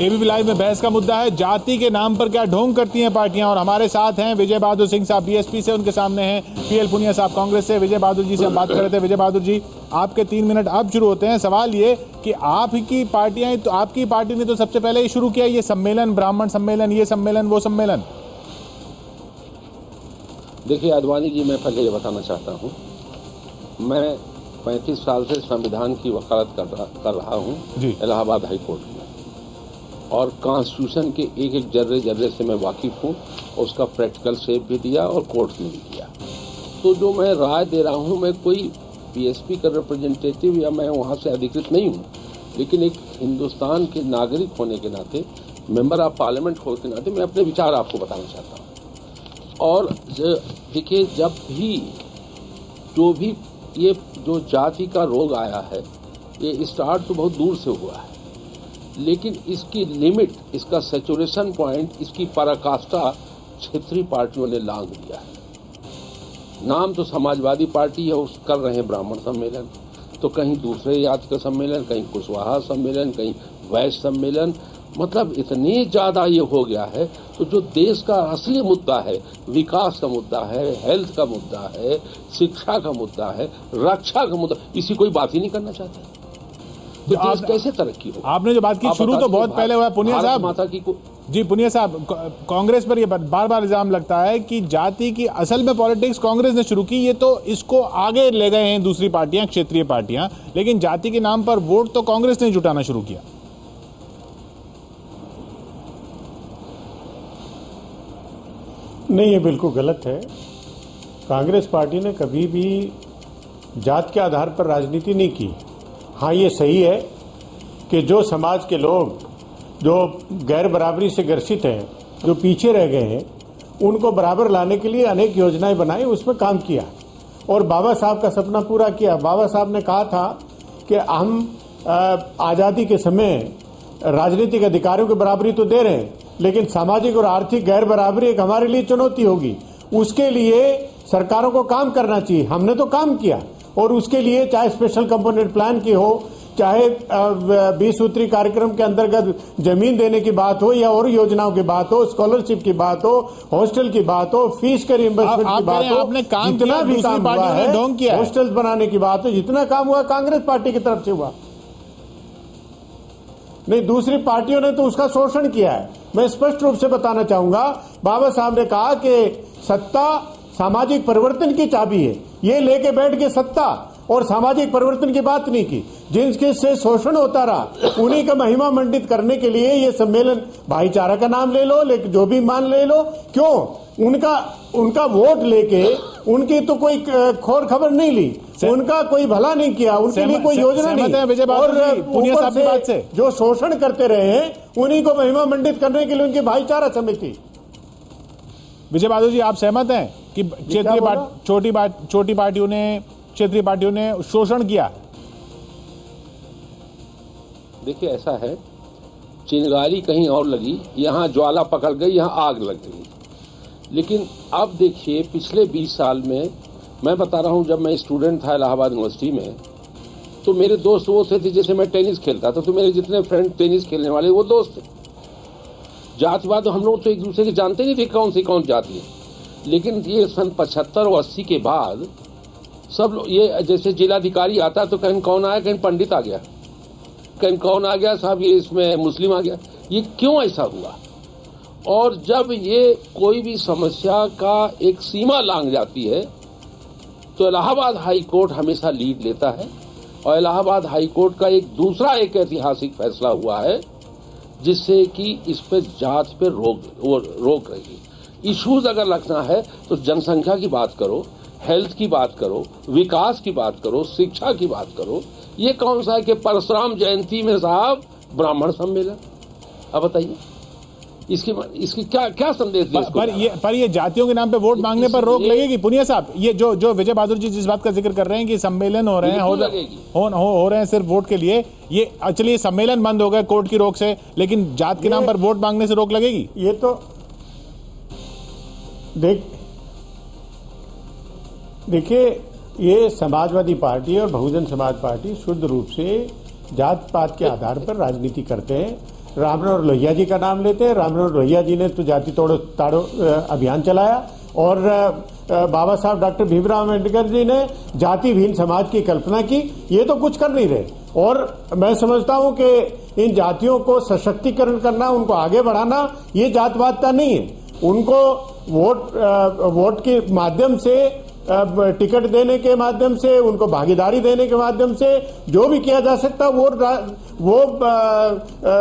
ABP live में बहस का मुद्दा है जाति के नाम पर क्या ढोंग करती हैं पार्टियां। और हमारे साथ हैं विजय बहादुर सिंह साहब बीएसपी से, उनके सामने हैं पीएल पुनिया साहब कांग्रेस से। विजय बहादुर जी से हम बात कर रहे थे। विजय बहादुर जी, आपके 3 मिनट अब शुरू होते हैं। सवाल ये कि आपकी पार्टियां, तो आपकी पार्टी ने तो सबसे पहले ही शुरू किया ये सम्मेलन, ब्राह्मण सम्मेलन, ये सम्मेलन, वो सम्मेलन। देखिए आडवाणी जी, मैं पहले ये बताना चाहता हूँ, मैं 35 साल से संविधान की वकालत कर रहा हूँ इलाहाबाद हाई कोर्ट में, और कॉन्स्टिट्यूशन के एक एक जर्रे से मैं वाकिफ हूँ। उसका प्रैक्टिकल शेप भी दिया और कोर्ट ने भी दिया। तो जो मैं राय दे रहा हूँ, मैं कोई बीएसपी का रिप्रेजेंटेटिव या मैं वहाँ से अधिकृत नहीं हूँ, लेकिन एक हिंदुस्तान के नागरिक होने के नाते, मेंबर ऑफ पार्लियामेंट होने के नाते मैं अपने विचार आपको बताना चाहता हूँ। और देखिए, जब भी जो भी ये जो जाति का रोग आया है, ये स्टार्ट तो बहुत दूर से हुआ है, लेकिन इसकी लिमिट, इसका सैचुरेशन पॉइंट, इसकी पराकाष्ठा क्षेत्रीय पार्टियों ने लांघ दिया है। नाम तो समाजवादी पार्टी है, उस कर रहे हैं ब्राह्मण सम्मेलन, तो कहीं दूसरे जाति का सम्मेलन, कहीं कुशवाहा सम्मेलन, कहीं वैश्य सम्मेलन, मतलब इतने ज्यादा ये हो गया है। तो जो देश का असली मुद्दा है, विकास का मुद्दा है, हेल्थ का मुद्दा है, शिक्षा का मुद्दा है, रक्षा का मुद्दा, इसी कोई बात ही नहीं करना चाहता। तो देश कैसे तरक्की हो? आपने जो बात की शुरू तो बहुत पहले हुआ। पुनिया साहब, माता की जी पुनिया साहब, कांग्रेस पर ये बार बार इल्जाम लगता है कि जाति की असल में पॉलिटिक्स कांग्रेस ने शुरू की, ये तो इसको आगे ले गए हैं दूसरी पार्टियां, क्षेत्रीय पार्टियां, लेकिन जाति के नाम पर वोट तो कांग्रेस ने जुटाना शुरू किया। नहीं, ये बिल्कुल गलत है। कांग्रेस पार्टी ने कभी भी जात के आधार पर राजनीति नहीं की। हाँ, ये सही है कि जो समाज के लोग जो गैर बराबरी से ग्रसित हैं, जो पीछे रह गए हैं, उनको बराबर लाने के लिए अनेक योजनाएं बनाई, उसमें काम किया और बाबा साहब का सपना पूरा किया। बाबा साहब ने कहा था कि हम आज़ादी के समय राजनीतिक अधिकारियों की बराबरी तो दे रहे हैं, लेकिन सामाजिक और आर्थिक गैर बराबरी एक हमारे लिए चुनौती होगी। उसके लिए सरकारों को काम करना चाहिए। हमने तो काम किया, और उसके लिए चाहे स्पेशल कंपोनेंट प्लान की हो, चाहे 20 सूत्री कार्यक्रम के अंतर्गत जमीन देने की बात हो, या और योजनाओं की बात हो, स्कॉलरशिप की बात हो, हॉस्टल की बात हो, फीस के रिइंबर्समेंट की बात हो, जितना भी काम हुआ है, हॉस्टल बनाने की बात हो, जितना काम हुआ कांग्रेस पार्टी की तरफ से हुआ। नहीं, दूसरी पार्टियों ने तो उसका शोषण किया है। मैं स्पष्ट रूप से बताना चाहूंगा, बाबा साहब ने कहा कि सत्ता सामाजिक परिवर्तन की चाबी है। ये लेके बैठ के सत्ता और सामाजिक परिवर्तन की बात नहीं की। जिनके से शोषण होता रहा, उन्हीं का महिमा मंडित करने के लिए ये सम्मेलन, भाईचारा का नाम ले लो, लेकिन जो भी मान ले लो, क्यों उनका वोट लेके उनकी तो कोई खोर खबर नहीं ली, उनका कोई भला नहीं किया, उनके लिए कोई योजना नहीं। और पुनिया साहब से जो शोषण करते रहे हैं, उन्हीं को महिमा मंडित करने के लिए उनकी भाईचारा समिति। विजय बहादुर जी, आप सहमत हैं कि छोटी पार्टियों ने, क्षेत्रीय पार्टियों ने शोषण किया? देखिए, ऐसा है, चिंगारी कहीं और लगी, यहाँ ज्वाला पकड़ गई, यहाँ आग लग गई। लेकिन अब देखिए, पिछले 20 साल में मैं बता रहा हूँ, जब मैं स्टूडेंट था इलाहाबाद यूनिवर्सिटी में, तो मेरे दोस्त वो थे जैसे मैं टेनिस खेलता था, तो मेरे जितने फ्रेंड टेनिस खेलने वाले वो दोस्त थे। जातिवाद तो हम लोग तो एक दूसरे के जानते नहीं थे कौन सी कौन जाति है। लेकिन ये सन 75 और 80 के बाद सब लोग, ये जैसे जिलाधिकारी आता तो कहीं कौन आया, कहीं पंडित आ गया, कहीं कौन आ गया साहब, ये इसमें मुस्लिम आ गया। ये क्यों ऐसा हुआ? और जब ये कोई भी समस्या का एक सीमा लांघ जाती है, तो इलाहाबाद हाई कोर्ट हमेशा लीड लेता है। और इलाहाबाद हाई कोर्ट का एक दूसरा एक ऐतिहासिक फैसला हुआ है, जिससे कि इस पर जात पे रोक रहेगी। इश्यूज अगर रखना है तो जनसंख्या की बात करो, हेल्थ की बात करो, विकास की बात करो, शिक्षा की बात करो। ये कौन सा है कि परशुराम जयंती में साहब ब्राह्मण सम्मेलन? अब बताइए, इसकी क्या संदेश दिया? पर ये जातियों के नाम पे वोट मांगने पर रोक लगेगी? पुनिया साहब, ये जो विजय बहादुर जी जिस बात का जिक्र कर रहे हैं कि सम्मेलन हो रहे हैं, हो रहे हैं सिर्फ वोट के लिए, ये चलिए सम्मेलन बंद हो गए कोर्ट की रोक से, लेकिन जात के नाम पर वोट मांगने से रोक लगेगी? ये तो देखिए, ये समाजवादी पार्टी और बहुजन समाज पार्टी शुद्ध रूप से जात पात के आधार पर राजनीति करते हैं। राममनोहर लोहिया जी का नाम लेते हैं। राममनोहर लोहिया जी ने तो जाति तोड़ो ताड़ो अभियान चलाया और बाबा साहब डॉक्टर भीमराव अम्बेडकर जी ने जातिहीन समाज की कल्पना की। ये तो कुछ कर नहीं रहे और मैं समझता हूं कि इन जातियों को सशक्तिकरण करना, उनको आगे बढ़ाना, ये जातवादता नहीं है। उनको वोट के माध्यम से, टिकट देने के माध्यम से, उनको भागीदारी देने के माध्यम से जो भी किया जा सकता वो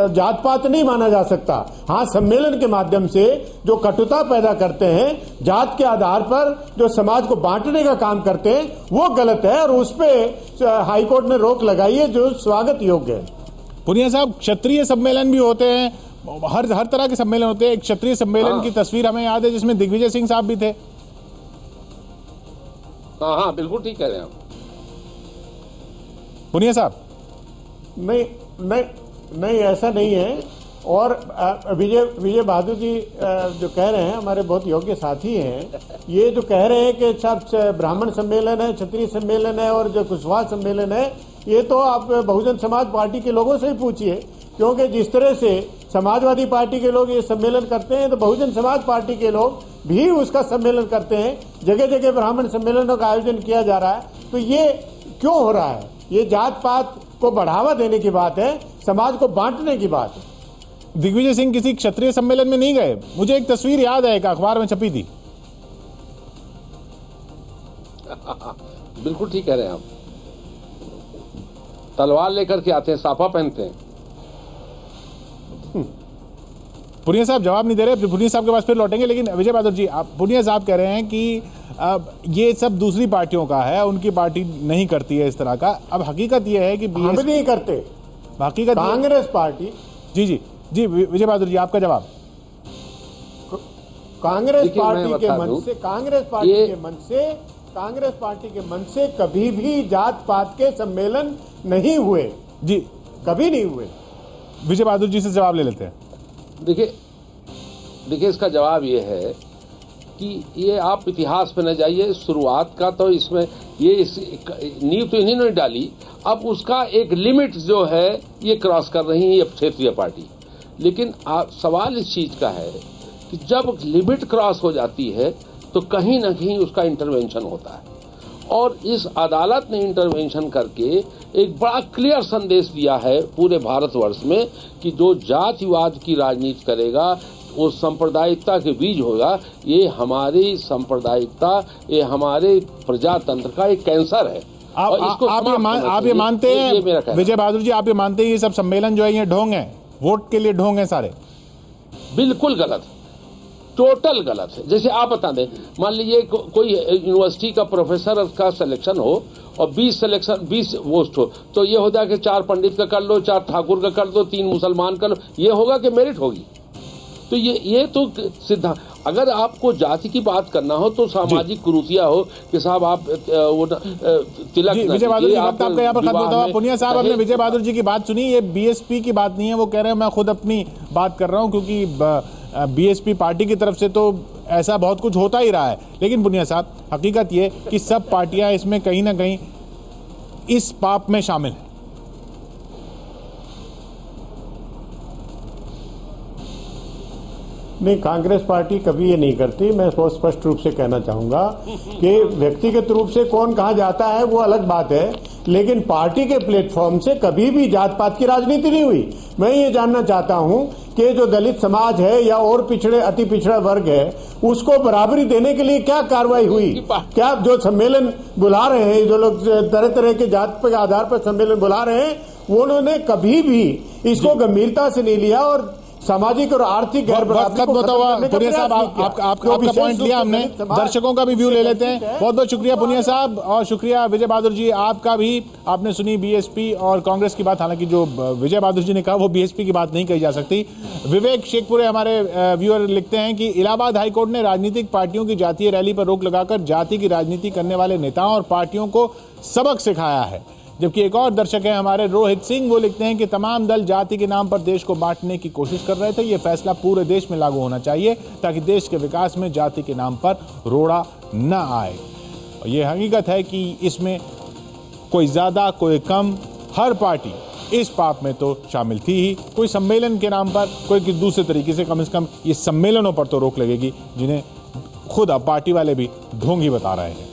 जात पात नहीं माना जा सकता। हाँ, सम्मेलन के माध्यम से जो कटुता पैदा करते हैं, जात के आधार पर जो समाज को बांटने का काम करते हैं, वो गलत है और उस पे हाईकोर्ट ने रोक लगाई है, जो स्वागत योग्य है। पुनिया साहब, क्षत्रिय सम्मेलन भी होते हैं, हर तरह के सम्मेलन होते हैं। एक क्षत्रिय सम्मेलन की तस्वीर हमें याद है जिसमें दिग्विजय सिंह साहब भी थे। हाँ, बिल्कुल ठीक कह रहे हैं आप पुनिया साहब। नहीं ऐसा नहीं है। और विजय बहादुर जी जो कह रहे हैं, हमारे बहुत योग्य साथी हैं, ये जो कह रहे हैं कि सब ब्राह्मण सम्मेलन है, क्षत्रिय सम्मेलन है और जो कुशवाहा सम्मेलन है, ये तो आप बहुजन समाज पार्टी के लोगों से ही पूछिए, क्योंकि जिस तरह से समाजवादी पार्टी के लोग ये सम्मेलन करते हैं तो बहुजन समाज पार्टी के लोग भी उसका सम्मेलन करते हैं। जगह जगह ब्राह्मण सम्मेलनों का आयोजन किया जा रहा है। तो ये क्यों हो रहा है? ये जात पात को बढ़ावा देने की बात है, समाज को बांटने की बात है। दिग्विजय सिंह किसी क्षत्रिय सम्मेलन में नहीं गए। मुझे एक तस्वीर याद है, एक अखबार में छपी थी। बिल्कुल ठीक कह रहे हैं आप। तलवार लेकर के आते हैं, साफा पहनते हैं। पुनिया साहब जवाब नहीं दे रहे, पुनिया साहब के पास फिर लौटेंगे। लेकिन विजय बहादुर जी, आप पुनिया साहब कह रहे हैं कि ये सब दूसरी पार्टियों का है, उनकी पार्टी नहीं करती है इस तरह का। अब हकीकत ये है कि हम भी नहीं करते, हकीकत कांग्रेस पार्टी। जी विजय बहादुर जी, आपका जवाब। कांग्रेस पार्टी के मन से कभी भी जात पात के सम्मेलन नहीं हुए जी, कभी नहीं हुए। विजय बहादुर जी से जवाब ले लेते हैं। देखिए इसका जवाब ये है कि ये आप इतिहास पे न जाइए। शुरुआत का तो इसमें ये नींव तो इन्हीं ने डाली, अब उसका एक लिमिट जो है ये क्रॉस कर रही है ये क्षेत्रीय पार्टी। लेकिन सवाल इस चीज का है कि जब लिमिट क्रॉस हो जाती है तो कहीं ना कहीं उसका इंटरवेंशन होता है, और इस अदालत ने इंटरवेंशन करके एक बड़ा क्लियर संदेश दिया है पूरे भारतवर्ष में कि जो जातिवाद की राजनीति करेगा वो सांप्रदायिकता के बीज होगा। ये हमारी सांप्रदायिकता, ये हमारे प्रजातंत्र का एक कैंसर है। आप ये मानते हैं विजय बहादुर जी, आप ये मानते हैं ये सब सम्मेलन जो है ये ढोंग है, वोट के लिए ढोंग है सारे? बिल्कुल गलत, टोटल गलत है। जैसे आप बता दें, मान लीजिए कोई यूनिवर्सिटी का प्रोफेसर का सिलेक्शन हो और 20 पोस्ट हो, तो ये हो जाए कि 4 पंडित का कर लो, 4 ठाकुर का कर दो, 3 मुसलमान कर लो, ये होगा कि मेरिट होगी? तो ये तो सिद्धांत। अगर आपको जाति की बात करना हो तो सामाजिक कुरीतियां हो कि साहब आप वो तिलक। विजय बहादुर जी, वक्त आपका यहाँ पर खत्म होता है। पुनिया साहब, आपने विजय बहादुर जी की बात सुनी, ये बीएसपी की बात नहीं है। वो कह रहे हैं मैं खुद अपनी बात कर रहा हूँ, क्योंकि बीएसपी पार्टी की तरफ से तो ऐसा बहुत कुछ होता ही रहा है। लेकिन पुनिया साहब, हकीकत ये कि सब पार्टियां इसमें कहीं ना कहीं इस पाप में शामिल हैं। नहीं, कांग्रेस पार्टी कभी ये नहीं करती। मैं बहुत स्पष्ट रूप से कहना चाहूंगा कि व्यक्तिगत रूप से कौन कहां जाता है वो अलग बात है, लेकिन पार्टी के प्लेटफॉर्म से कभी भी जात पात की राजनीति नहीं हुई। मैं ये जानना चाहता हूं कि जो दलित समाज है या और पिछड़े अति पिछड़ा वर्ग है, उसको बराबरी देने के लिए क्या कार्रवाई हुई? क्या जो सम्मेलन बुला रहे हैं, जो लोग तरह तरह के जात के आधार पर सम्मेलन बुला रहे हैं, वो उन्होंने कभी भी इसको गंभीरता से नहीं लिया और सामाजिक और आर्थिक गैर बराबरी को खत्म करने का पुनिया साहब, आपका पॉइंट लिया हमने, दर्शकों का भी व्यू ले लेते हैं। बहुत बहुत शुक्रिया पुनिया साहब, और शुक्रिया विजय बहादुर जी आपका भी। आपने सुनी बीएसपी और कांग्रेस की बात, हालांकि जो विजय बहादुर जी ने कहा वो बीएसपी की बात नहीं कही जा सकती। विवेक शेखपुरे हमारे व्यूअर लिखते हैं कि इलाहाबाद हाईकोर्ट ने राजनीतिक पार्टियों की जातीय रैली पर रोक लगाकर जाति की राजनीति करने वाले नेताओं और पार्टियों को सबक सिखाया है। जबकि एक और दर्शक है हमारे रोहित सिंह, वो लिखते हैं कि तमाम दल जाति के नाम पर देश को बांटने की कोशिश कर रहे थे। ये फैसला पूरे देश में लागू होना चाहिए ताकि देश के विकास में जाति के नाम पर रोड़ा न आए। और ये हकीकत है कि इसमें कोई ज्यादा कोई कम, हर पार्टी इस पाप में तो शामिल थी ही। कोई सम्मेलन के नाम पर, कोई दूसरे तरीके से कम ये सम्मेलनों पर तो रोक लगेगी, जिन्हें खुद अब पार्टी वाले भी ढोंगी बता रहे हैं।